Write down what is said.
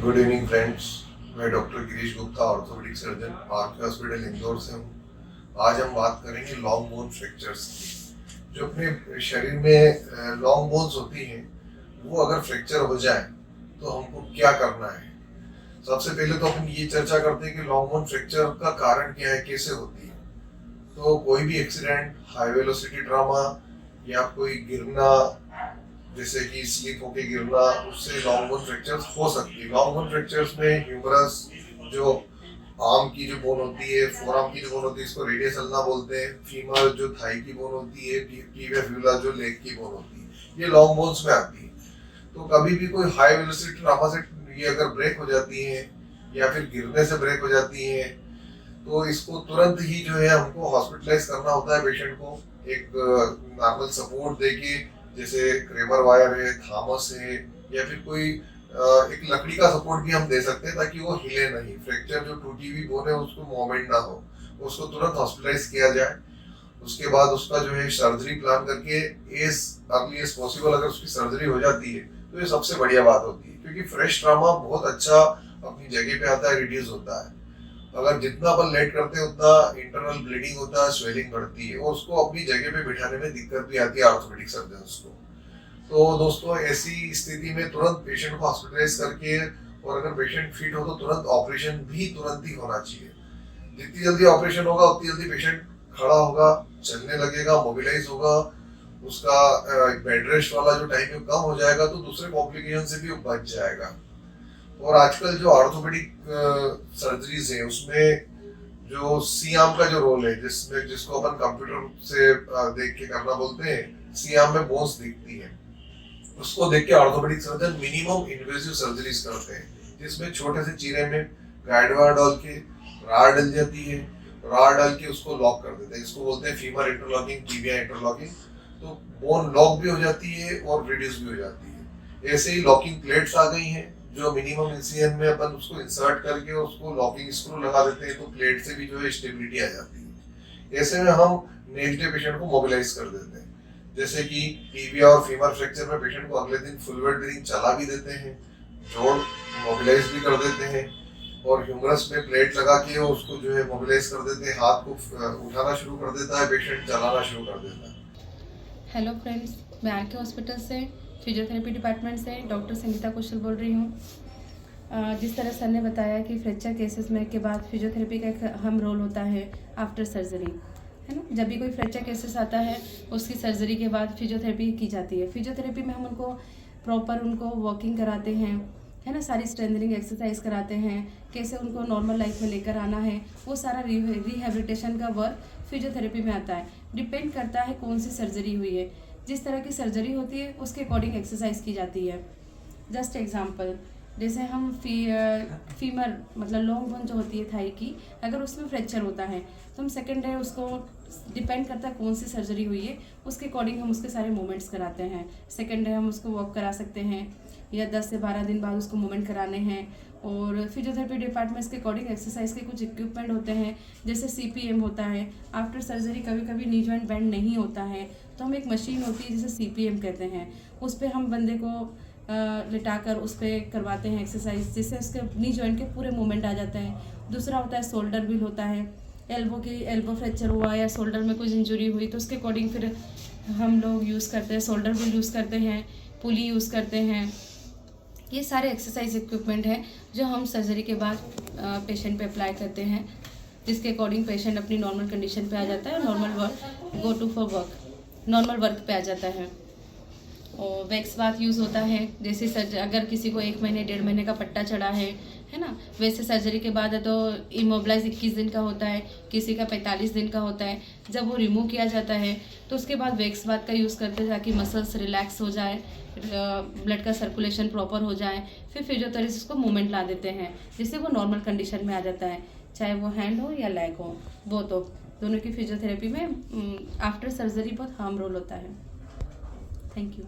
Good evening friends. मैं doctor Girish Gupta, orthopaedic surgeon, RK hospital Indore से हूँ। आज हम बात करेंगे लॉन्ग बोन फ्रैक्चर्स की। जो अपने शरीर में लॉन्ग बोन्स होती हैं, वो अगर फ्रैक्चर हो जाए तो हमको क्या करना है। सबसे पहले तो अपन ये चर्चा करते हैं कि लॉन्ग बोन फ्रैक्चर का कारण क्या है, कैसे होती है। तो कोई भी एक्सीडेंट, हाई वेलोसिटी ट्रॉमा या कोई गिरना, जैसे कि स्लिप होके गिरना, उससे लॉन्ग बोन फ्रैक्चर्स हो सकती है। लॉन्ग बोन फ्रैक्चर्स में ह्यूमरस, जो आर्म की जो बोन होती है, फोर आर्म की जो बोन होती है, इसको रेडियस अल्ना बोलते हैं। फीमर जो थाई की बोन होती है, टिबिया फ्यूला जो लेग की बोन होती है, ये लॉन्ग बोन्स में आती है। तो कभी भी कोई हाई वेलोसिटी ट्रॉमा से ये अगर ब्रेक हो जाती है या फिर गिरने से ब्रेक हो जाती है, तो इसको तुरंत ही जो है हमको हॉस्पिटलाइज करना होता है पेशेंट को। एक नॉर्मल सपोर्ट देके, जैसे क्रेमर वायर है, थामस है, या फिर कोई एक लकड़ी का सपोर्ट भी हम दे सकते हैं ताकि वो हिले नहीं। फ्रैक्चर जो टूटी हुई बोन है उसको मूवमेंट ना हो, उसको तुरंत हॉस्पिटलाइज किया जाए। उसके बाद उसका जो है सर्जरी प्लान करके एज अर्ली एज पॉसिबल अगर उसकी सर्जरी हो जाती है तो ये सबसे बढ़िया बात होती है, क्योंकि फ्रेश ट्रामा बहुत अच्छा अपनी जगह पे आता है, रिड्यूस होता है। अगर जितना अपन लेट करते हैं उतना इंटरनल ब्लीडिंग होता है, स्वेलिंग बढ़ती है और उसको अपनी जगह पे बिठाने में दिक्कत भी आती है ऑर्थोपेडिक सर्जन्स को। तो दोस्तों, ऐसी स्थिति में तुरंत पेशेंट को हॉस्पिटलाइज करके, और अगर पेशेंट फिट हो तो तुरंत ऑपरेशन भी तुरंत ही होना चाहिए। जितनी जल्दी ऑपरेशन होगा उतनी जल्दी पेशेंट खड़ा होगा, चलने लगेगा, मोबिलाइज होगा, उसका बेड रेस्ट वाला जो टाइम है कम हो जाएगा, तो दूसरे कॉम्प्लिकेशन से भी वो बच जाएगा। और आजकल जो ऑर्थोपेडिक सर्जरीज है उसमें जो सी आर्म का जो रोल है, जिसको अपन कंप्यूटर से देख के करना बोलते हैं, सी आर्म में बोन्स दिखती है, उसको देख के orthopaedic surgeon minimum invasive surgeries करते हैं, जिसमें छोटे से चीरे में गाइड वायर डाल के राड डल जाती है, राड डाल के उसको लॉक कर देते हैं। इसको बोलते हैं फीमर इंटरलॉकिंग, टिबिया इंटरलॉकिंग। तो बोन लॉक भी हो जाती है और रिड्यूस भी हो जाती है। ऐसे ही लॉकिंग प्लेट्स आ गई हैं, जो मिनिमम इंसिजन में अपन उसको इंसर्ट करके उसको लॉकिंग स्क्रू लगा देते हैं, तो प्लेट से भी जो है स्टेबिलिटी आ जाती है। ऐसे में हम नेक्स्ट डे पेशेंट को मोबिलाइज कर देते हैं। जैसे कि टिबिया और फीमर फ्रैक्चर में पेशेंट को अगले दिन फुल वेट बेयरिंग चला भी देते हैं, जोड़ मोबिलाइज भी कर देते हैं, और ह्यूमरस में प्लेट लगा के उसको जो है मोबिलाइज कर देते हैं। हाथ को उठाना शुरू कर देता है पेशेंट, चलाना शुरू कर देता है। हेलो फ्रेंड्स, मैं आरके हॉस्पिटल से फिजियोथेरेपी डिपार्टमेंट से डॉक्टर संगीता कौशल बोल रही हूँ। जिस तरह सर ने बताया कि फ्रैक्चर केसेस में के बाद फिजियोथेरेपी का एक अहम रोल होता है आफ्टर सर्जरी, है ना। जब भी कोई फ्रैक्चर केसेस आता है उसकी सर्जरी के बाद फिजियोथेरेपी की जाती है। फिजियोथेरेपी में हम उनको प्रॉपर वॉकिंग कराते हैं, है ना, सारी स्ट्रेंथनिंग एक्सरसाइज कराते हैं, कैसे उनको नॉर्मल लाइफ में लेकर आना है, वो सारा रिहेबिलिटेशन का वर्क फिजियोथेरेपी में आता है। डिपेंड करता है कौन सी सर्जरी हुई है, जिस तरह की सर्जरी होती है उसके अकॉर्डिंग एक्सरसाइज की जाती है। जस्ट एग्जांपल, जैसे हम फीमर मतलब लॉन्ग बोन जो होती है थाई की, अगर उसमें फ्रैक्चर होता है तो हम सेकेंड डे उसको, डिपेंड करता है कौन सी सर्जरी हुई है उसके अकॉर्डिंग हम उसके सारे मूवमेंट्स कराते हैं। सेकेंड डे हम उसको वॉक करा सकते हैं, या 10 से 12 दिन बाद उसको मूवमेंट कराने हैं। और फिजियोथेरेपी डिपार्टमेंट्स के अकॉर्डिंग एक्सरसाइज के कुछ इक्विपमेंट होते हैं, जैसे CPM होता है। आफ्टर सर्जरी कभी कभी नी जॉइंट बेंड नहीं होता है, तो हम एक मशीन होती है जिसे CPM कहते हैं, उस पर हम बंदे को लिटाकर उस पर करवाते हैं एक्सरसाइज, जिससे उसके नी जॉइंट के पूरे मूवमेंट आ जाते हैं। दूसरा होता है शोल्डर व्हील होता है, एल्बो फ्रैक्चर हुआ या शोल्डर में कुछ इंजरी हुई तो उसके अकॉर्डिंग फिर हम लोग यूज़ करते हैं, शोल्डर व्हील यूज़ करते हैं, पुली यूज़ करते हैं। ये सारे एक्सरसाइज इक्विपमेंट हैं जो हम सर्जरी के बाद पेशेंट पे अप्लाई करते हैं, जिसके अकॉर्डिंग पेशेंट अपनी नॉर्मल कंडीशन पे आ जाता है, नॉर्मल वर्क पे आ जाता है। और वैक्स बाथ यूज़ होता है, जैसे अगर किसी को 1 महीने 1.5 महीने का पट्टा चढ़ा है ना, वैसे सर्जरी के बाद है तो इमोबलाइज 21 दिन का होता है, किसी का 45 दिन का होता है। जब वो रिमूव किया जाता है तो उसके बाद वैक्स बाथ का यूज़ करते हैं ताकि मसल्स रिलैक्स हो जाए, ब्लड का सर्कुलेशन प्रॉपर हो जाए। फिर फिजियोथेरेपिस्ट को मूवमेंट ला देते हैं, जिससे वो नॉर्मल कंडीशन में आ जाता है, चाहे वो हैंड हो या लेग हो, वो तो दोनों की फिजियोथेरेपी में आफ्टर सर्जरी बहुत अहम रोल होता है। Thank you.